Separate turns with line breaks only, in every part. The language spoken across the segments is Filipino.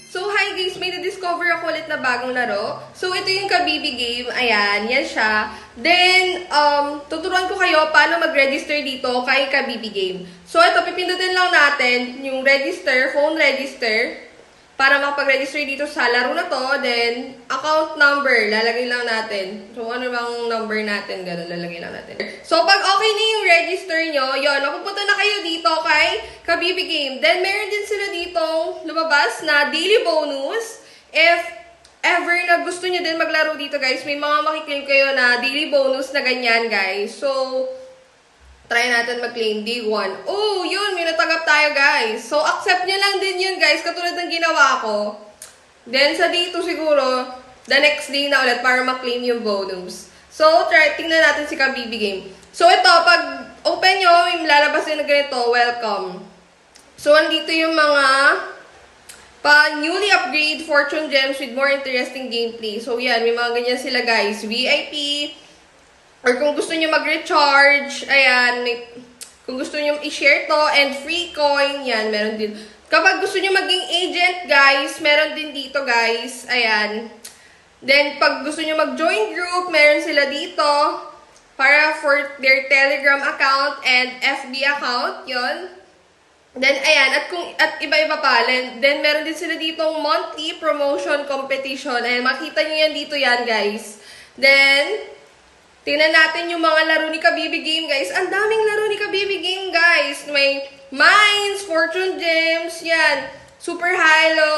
So, hi guys! May na-discover ako ulit na bagong laro. So, ito yung Kabibi game. Ayan, yan siya. Then, tuturuan ko kayo paano mag-register dito kay Kabibi game. So, ito, pipindutin lang natin yung register, phone register, para makapag-register dito sa laro na to. Then, account number, lalagay lang natin. So, ano bang number natin? Ganun, lalagay lang natin. So, pag okay na yung register nyo, yun, mapupunta na kayo dito kay Kabibi game. Then, meron din sila ditong lumabas na daily bonus. If ever na gusto nyo din maglaro dito, guys, may mga makiklaim kayo na daily bonus na ganyan, guys. So, try natin mag-claim day 1. Oh, yun, may natanggap tayo, guys. So, accept nyo lang din yun, guys, katulad ng ginawa ko. Then, sa day 2 siguro, the next day na ulit para mag-claim yung bonus. So, tingnan natin si Kabibi game. So, ito, pag open nyo, may lalabas din na ganito, welcome. So, andito yung mga newly upgrade fortune gems with more interesting gameplay. So, yan, may mga ganyan sila, guys. VIP, or kung gusto nyo mag-recharge, ayan, kung gusto nyo i-share to, and free coin, yan, meron din. Kapag gusto nyo maging agent, guys, meron din dito, guys, ayan. Then, pag gusto nyo mag-join group, meron sila dito, para for their Telegram account and FB account, yon. Then, ayan, at iba-iba pa, then meron din sila ditong monthly promotion competition, ayan, makita nyo yan dito yan, guys. Then, tingnan natin yung mga laro ni Kabibi game, guys. Ang daming laro ni Kabibi game, guys. May mines, fortune gems, yan. Super hilo,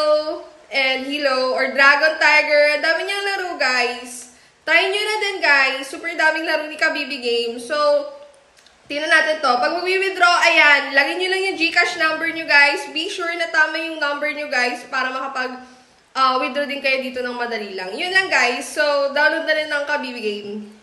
and hilo, or dragon tiger. Ang dami niyang laro, guys. Try nyo na din, guys. Super daming laro ni Kabibi game. So, tingnan natin to. Pag mag-withdraw, ayan, lagyan nyo lang yung GCash number nyo, guys. Be sure na tama yung number nyo, guys, para makapag withdraw din kayo dito ng madali lang. Yun lang, guys. So, download na rin ng Kabibi game.